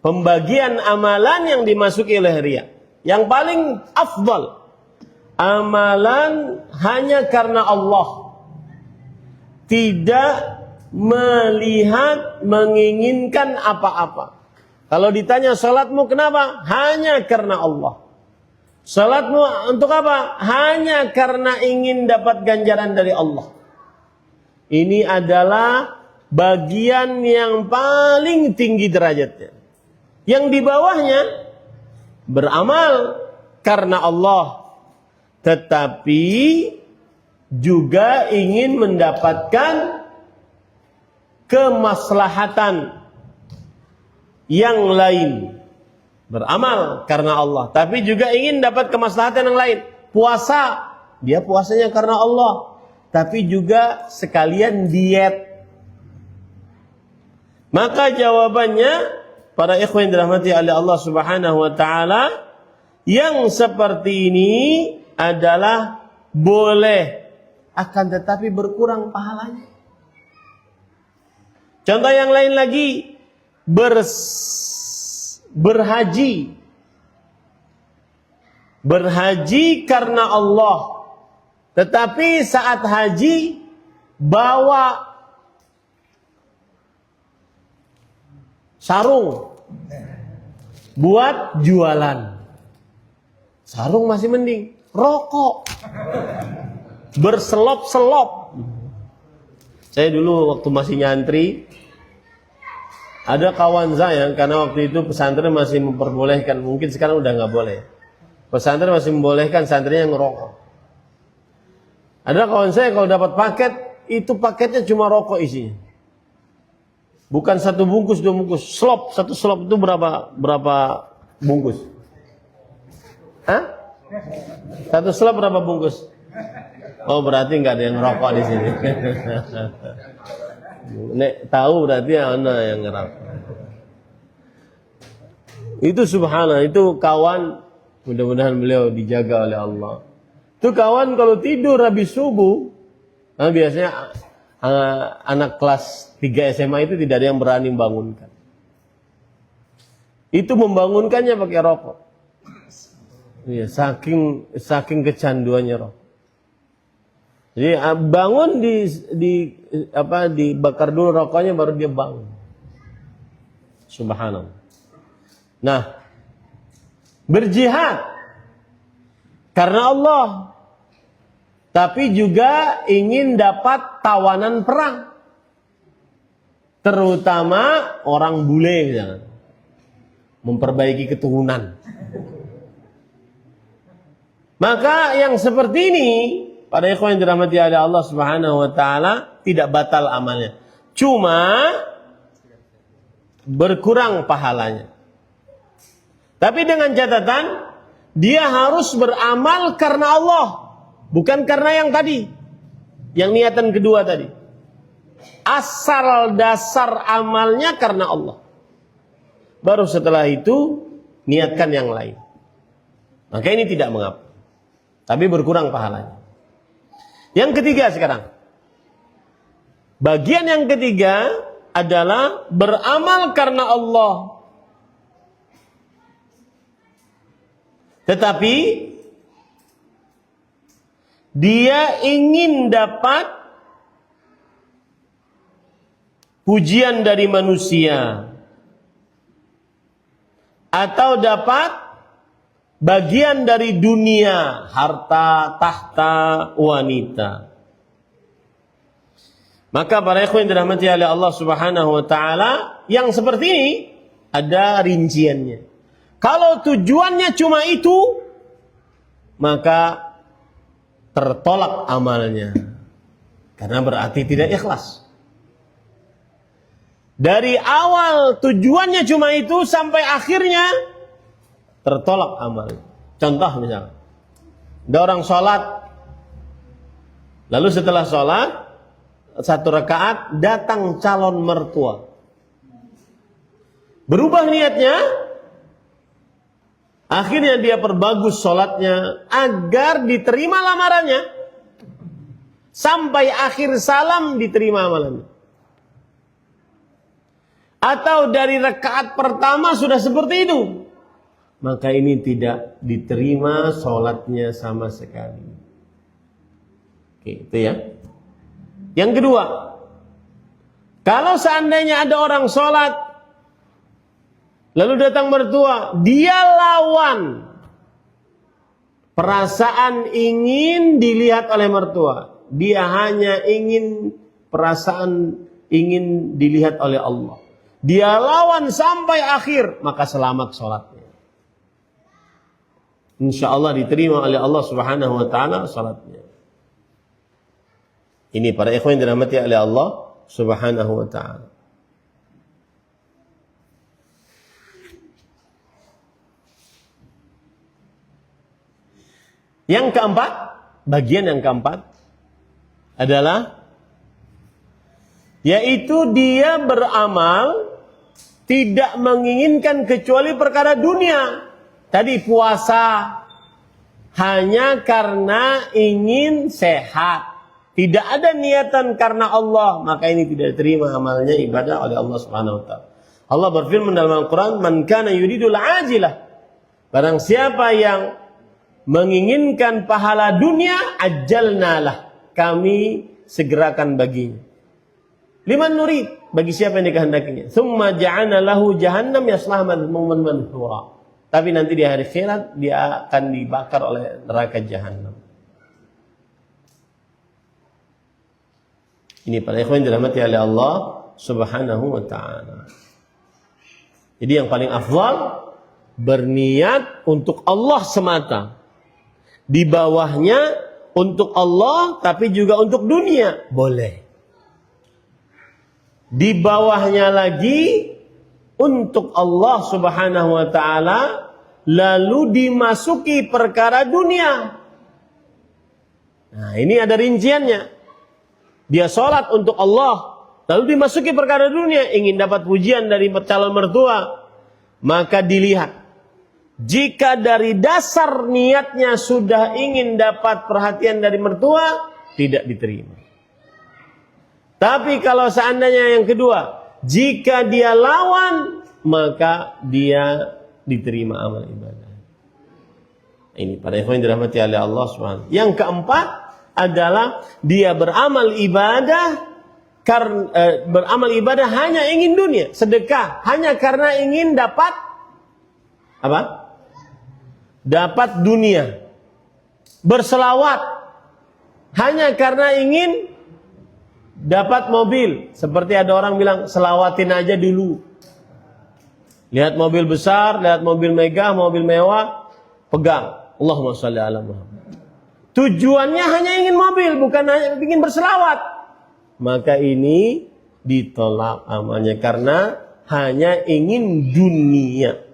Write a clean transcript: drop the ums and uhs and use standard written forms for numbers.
pembagian amalan yang dimasuki oleh riya. Yang paling afdal, amalan hanya karena Allah. Tidak melihat, menginginkan apa-apa. Kalau ditanya salatmu kenapa? Hanya karena Allah. Salatmu untuk apa? Hanya karena ingin dapat ganjaran dari Allah. Ini adalah bagian yang paling tinggi derajatnya. Yang di bawahnya beramal karena Allah, tetapi juga ingin mendapatkan kemaslahatan yang lain. Beramal karena Allah, tapi juga ingin dapat kemaslahatan yang lain. Puasa, dia puasanya karena Allah, tapi juga sekalian diet. Maka jawabannya, para ikhwan yang dirahmati oleh Allah Subhanahu wa taala, yang seperti ini adalah boleh, akan tetapi berkurang pahalanya. Contoh yang lain lagi, berhaji. Berhaji karena Allah, tetapi saat haji bawa sarung buat jualan. Sarung masih mending, rokok berselop-selop. Saya dulu waktu masih nyantri, ada kawan saya, karena waktu itu pesantren masih memperbolehkan, mungkin sekarang udah nggak boleh. Pesantren masih membolehkan santrinya ngerokok. Ada kawan saya kalau dapat paket, itu paketnya cuma rokok isinya. Bukan satu bungkus, dua bungkus, satu slop itu berapa bungkus? Hah? Satu slop berapa bungkus? Oh, berarti nggak ada yang ngerokok di sini. Nek tahu berarti ana yang ngerokok. Itu subhanallah, itu kawan, mudah-mudahan beliau dijaga oleh Allah. Itu kawan kalau tidur habis subuh, nah biasanya anak kelas 3 SMA itu tidak ada yang berani membangunkan. Itu membangunkannya pakai rokok. Iya, saking kecanduannya rokok. Jadi bangun dibakar dulu rokoknya baru dia bangun. Subhanallah. Nah, berjihad karena Allah, tapi juga ingin dapat tawanan perang, terutama orang bule misalnya, memperbaiki keturunan. Maka yang seperti ini, para ikhwan yang dirahmati oleh Allah Subhanahu wa taala, tidak batal amalnya. Cuma berkurang pahalanya. Tapi dengan catatan, dia harus beramal karena Allah, bukan karena yang tadi, yang niatan kedua tadi. Asal dasar amalnya karena Allah. Baru setelah itu niatkan yang lain. Maka ini tidak mengapa. Tapi berkurang pahalanya. Yang ketiga sekarang. Bagian yang ketiga adalah beramal karena Allah. Tetapi dia ingin dapat pujian dari manusia, atau dapat bagian dari dunia, harta, tahta, wanita. Maka para ikhwan dirahmati oleh Allah Subhanahu wa taala, yang seperti ini ada rinciannya. Kalau tujuannya cuma itu, maka tertolak amalnya, karena berarti tidak ikhlas. Dari awal tujuannya cuma itu sampai akhirnya tertolak amal. Contoh misalnya, ada orang sholat, lalu setelah sholat 1 rakaat datang calon mertua, berubah niatnya, akhirnya dia perbagus sholatnya agar diterima lamarannya, sampai akhir salam diterima amalannya. atau dari rakaat pertama sudah seperti itu, maka ini tidak diterima sholatnya sama sekali. Oke, itu ya. Yang kedua, kalau seandainya ada orang sholat, lalu datang mertua, dia lawan perasaan ingin dilihat oleh mertua. Dia hanya ingin ingin dilihat oleh Allah. Dia lawan sampai akhir, maka selamat sholatnya. Insya Allah diterima oleh Allah Subhanahu wa ta'ala sholatnya. Ini para ikhwan yang dirahmati oleh Allah Subhanahu wa ta'ala. Yang keempat, bagian yang keempat adalah yaitu dia beramal tidak menginginkan kecuali perkara dunia. Tadi puasa hanya karena ingin sehat, tidak ada niatan karena Allah, maka ini tidak diterima amalnya ibadah oleh Allah Subhanahu wa taala. Allah berfirman dalam Al-Qur'an, "Man kana yuridul ajilah." Barang siapa yang menginginkan pahala dunia, ajjalnalah, kami segerakan baginya. Liman nurid, bagi siapa yang dikehendakinya. Tsumma ja'alna lahu jahannam yaslaha madhmuman madhura. Tapi nanti di hari akhirat dia akan dibakar oleh neraka jahanam. Ini para ikhwan dirahmati oleh Allah Subhanahu wa ta'ala. Jadi yang paling afdal berniat untuk Allah semata. Di bawahnya untuk Allah tapi juga untuk dunia, boleh. Di bawahnya lagi untuk Allah Subhanahu wa ta'ala, lalu dimasuki perkara dunia. Nah, ini ada rinciannya. Dia sholat untuk Allah, lalu dimasuki perkara dunia, ingin dapat pujian dari calon mertua, maka dilihat. Jika dari dasar niatnya sudah ingin dapat perhatian dari mertua, tidak diterima. Tapi kalau seandainya yang kedua, jika dia lawan, maka dia diterima amal ibadah. Ini para ikhwan yang dirahmati oleh Allah SWT. Yang keempat adalah dia beramal ibadah hanya ingin dunia, sedekah hanya karena ingin dapat apa? Dapat dunia. Berselawat hanya karena ingin dapat mobil. Seperti ada orang bilang, selawatin aja dulu. Lihat mobil besar, lihat mobil megah, mobil mewah, pegang. Allahumma sholli ala Muhammad. Tujuannya hanya ingin mobil, bukan hanya ingin berselawat. Maka ini ditolak amalnya karena hanya ingin dunia.